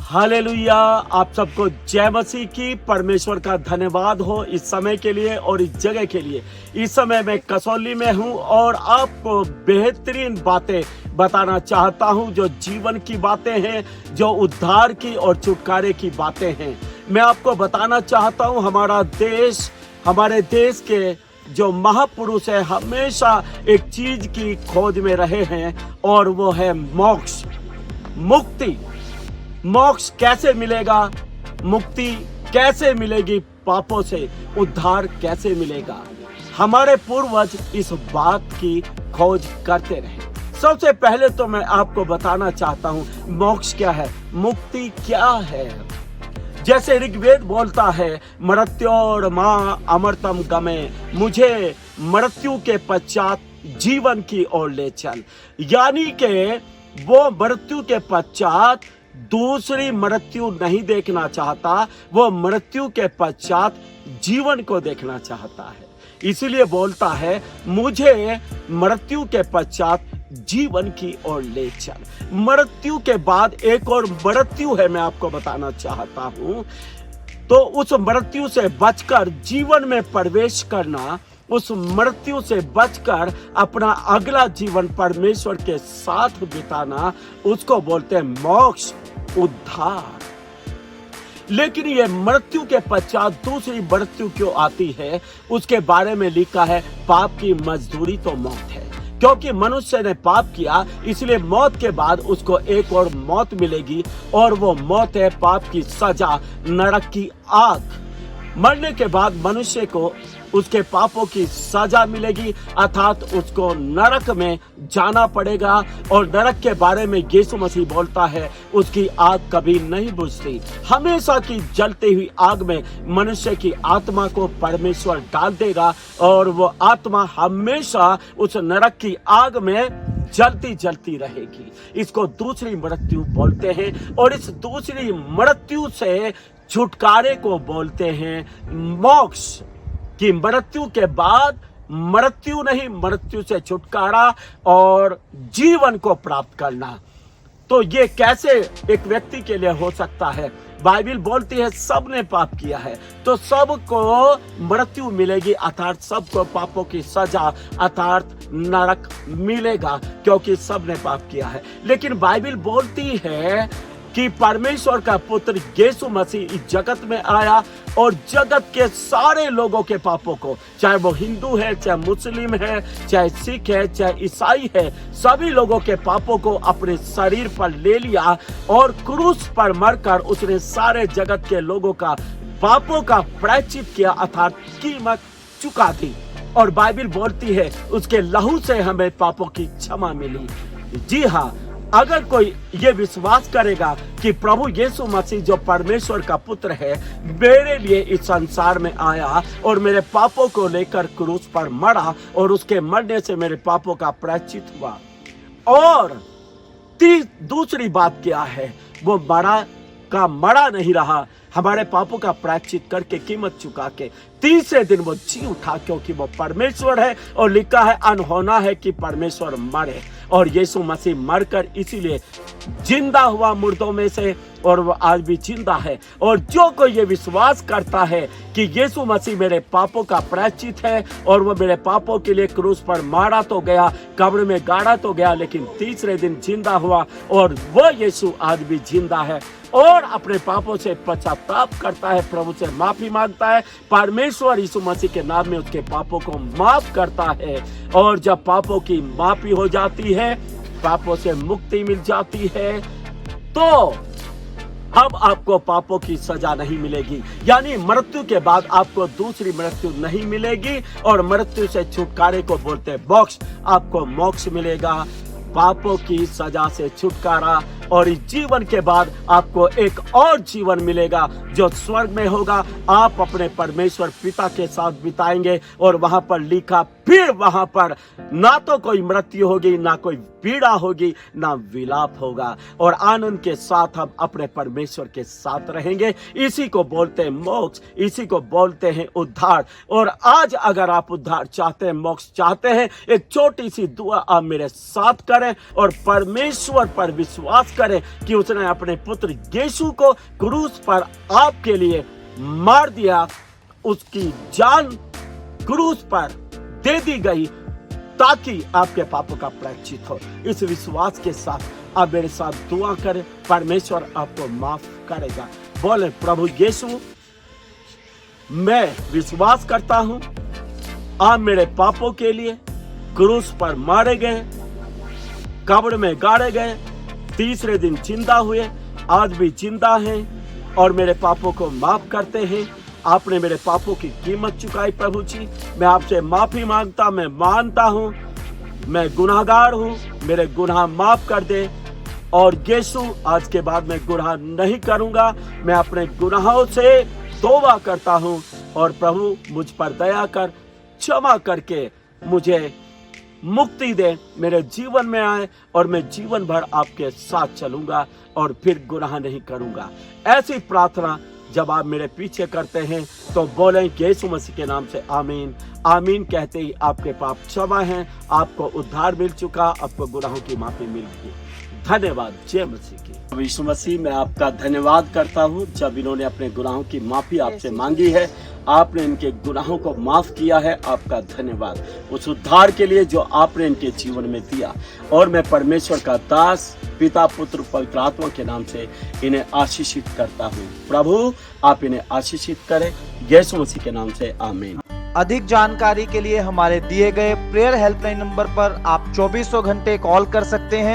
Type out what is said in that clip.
Hallelujah. आप सबको जय मसीह की। परमेश्वर का धन्यवाद हो इस समय के लिए और इस जगह के लिए। इस समय मैं कसौली में हूं और आपको बेहतरीन बातें बताना चाहता हूं, जो जीवन की बातें हैं, जो उद्धार की और छुटकारे की बातें हैं। मैं आपको बताना चाहता हूं, हमारे देश के जो महापुरुष है हमेशा एक चीज की खोज में रहे हैं और वो है मोक्ष, मुक्ति। मोक्ष कैसे मिलेगा, मुक्ति कैसे मिलेगी, पापों से उद्धार कैसे मिलेगा। हमारे पूर्वज इस बात की खोज करते रहे। सबसे पहले तो मैं आपको बताना चाहता हूं मोक्ष क्या है, मुक्ति क्या है। जैसे ऋग्वेद बोलता है, मृत्योर्मा अमृतम गमे, मुझे मृत्यु के पश्चात जीवन की ओर ले चल। यानी कि वो मृत्यु के पश्चात दूसरी मृत्यु नहीं देखना चाहता, वो मृत्यु के पश्चात जीवन को देखना चाहता है। इसीलिए बोलता है, मुझे मृत्यु के पश्चात जीवन की ओर ले चल। मृत्यु के बाद एक और मृत्यु है, मैं आपको बताना चाहता हूं। तो उस मृत्यु से बचकर जीवन में प्रवेश करना, उस मृत्यु से बचकर अपना अगला जीवन परमेश्वर के साथ बिताना, उसको बोलते हैं मोक्ष, उद्धार। लेकिन ये मृत्यु के पश्चात दूसरी मृत्यु क्यों आती है, उसके बारे में लिखा है, पाप की मजदूरी तो मौत है। क्योंकि मनुष्य ने पाप किया, इसलिए मौत के बाद उसको एक और मौत मिलेगी, और वो मौत है पाप की सजा, नरक की आग। मरने के बाद मनुष्य को उसके पापों की सजा मिलेगी, अर्थात उसको नरक में जाना पड़ेगा। और नरक के बारे में यीशु मसीह बोलता है, उसकी आग कभी नहीं बुझती। हमेशा की जलती हुई आग में मनुष्य की आत्मा को परमेश्वर डाल देगा, और वो आत्मा हमेशा उस नरक की आग में जलती जलती रहेगी। इसको दूसरी मृत्यु बोलते हैं, और इस दूसरी मृत्यु से छुटकारे को बोलते हैं मोक्ष। कि मृत्यु के बाद मृत्यु नहीं, मृत्यु से छुटकारा और जीवन को प्राप्त करना। तो ये कैसे एक व्यक्ति के लिए हो सकता है? बाइबल बोलती है, सबने पाप किया है तो सबको मृत्यु मिलेगी, अर्थात सबको पापों की सजा अर्थात नरक मिलेगा, क्योंकि सबने पाप किया है। लेकिन बाइबल बोलती है कि परमेश्वर का पुत्र यीशु मसीह इस जगत में आया और जगत के सारे लोगों के पापों को, चाहे वो हिंदू है, चाहे मुस्लिम है, चाहे सिख है, चाहे ईसाई है, सभी लोगों के पापों को अपने शरीर पर ले लिया और क्रूस पर मरकर उसने सारे जगत के लोगों का पापों का प्रायश्चित किया, अर्थात कीमत चुका दी। और बाइबल बोलती है, उसके लहू से हमें पापों की क्षमा मिली। जी हाँ, अगर कोई ये विश्वास करेगा कि प्रभु यीशु मसीह जो परमेश्वर का पुत्र है, मेरे लिए इस संसार में आया और मेरे पापों को लेकर क्रूस पर मरा, और उसके मरने से मेरे पापों का प्रायश्चित हुआ। और दूसरी बात क्या है, वो मरा नहीं रहा, हमारे पापों का प्रायश्चित करके कीमत चुका के तीसरे दिन वो जी उठा, क्योंकि वो परमेश्वर है। और लिखा है, अनहोना है कि परमेश्वर मरे, और यीशु मसीह मरकर इसीलिए जिंदा हुआ मुर्दों में से, और वो आज भी जिंदा है। और जो कोई ये विश्वास करता है कि यीशु मसीह मेरे पापों का प्रायश्चित है और वो मेरे पापों के लिए क्रूस पर मारा तो गया, कब्र में गाड़ा तो गया, लेकिन तीसरे दिन जिंदा हुआ, और वो यीशु आज भी जिंदा है और अपने पापों से पश्चाताप करता है, प्रभु से माफी मांगता है, परमेश्वर यीशु मसीह के नाम में उसके पापों को माफ करता है। और जब पापों की माफी हो जाती है, पापों से मुक्ति मिल जाती है, तो अब आपको पापों की सजा नहीं मिलेगी। यानी मृत्यु के बाद आपको दूसरी मृत्यु नहीं मिलेगी, और मृत्यु से छुटकारे को बोलते हैं मोक्ष। आपको मोक्ष मिलेगा, पापों की सजा से छुटकारा, और इस जीवन के बाद आपको एक और जीवन मिलेगा जो स्वर्ग में होगा। आप अपने परमेश्वर पिता के साथ बिताएंगे, और वहां पर लिखा, फिर वहां पर ना तो कोई मृत्यु होगी, ना कोई पीड़ा होगी, ना विलाप होगा, और आनंद के साथ हम अपने परमेश्वर के साथ रहेंगे। इसी को बोलते हैं मोक्ष, इसी को बोलते हैं उद्धार। और आज अगर आप उद्धार चाहते हैं, मोक्ष चाहते हैं, एक छोटी सी दुआ आप मेरे साथ करें और परमेश्वर पर विश्वास करें कि उसने अपने पुत्र यीशु को क्रूस पर आपके लिए मार दिया, उसकी जान क्रूस पर दे दी गई ताकि आपके पापों का प्रायश्चित हो। इस विश्वास के साथ आप मेरे साथ दुआ करें, परमेश्वर आपको माफ करेगा। बोले, प्रभु यीशु, मैं विश्वास करता हूं आप मेरे पापों के लिए क्रूस पर मारे गए, कब्र में गाड़े गए, तीसरे दिन जिंदा हुए, आज भी जिंदा हैं और मेरे पापों को माफ करते हैं। आपने मेरे पापों की कीमत चुकाई प्रभु जी। मैं आपसे माफी मांगता, मैं मानता हूं मैं गुनाहगार हूं, मेरे गुनाह माफ कर दे और यीशु आज के बाद मैं गुनाह नहीं करूंगा। मैं अपने गुनाहों से तौबा करता हूं और प्रभु मुझ पर दया कर, क्षमा करके मुझे मुक्ति दे, मेरे जीवन में आए और मैं जीवन भर आपके साथ चलूंगा और फिर गुनाह नहीं करूंगा। ऐसी प्रार्थना जब आप मेरे पीछे करते हैं तो बोलें यीशु मसीह के नाम से आमीन। आमीन कहते ही आपके पाप क्षमा हैं, आपको उद्धार मिल चुका, आपको गुनाहों की माफी मिल गई। धन्यवाद, जय मसीह की। यीशु मसीह, मैं आपका धन्यवाद करता हूँ जब इन्होंने अपने गुनाहों की माफी आपसे मांगी है, आपने इनके गुनाहों को माफ किया है। आपका धन्यवाद उस उद्धार के लिए जो आपने इनके जीवन में दिया। और मैं परमेश्वर का दास, पिता, पुत्र, पवित्र आत्मा के नाम से इन्हें आशीषित करता हूँ। प्रभु आप इन्हें आशीषित करें, यीशु मसीह के नाम से आमीन। अधिक जानकारी के लिए हमारे दिए गए प्रेयर हेल्पलाइन नंबर पर आप 2400 घंटे कॉल कर सकते हैं।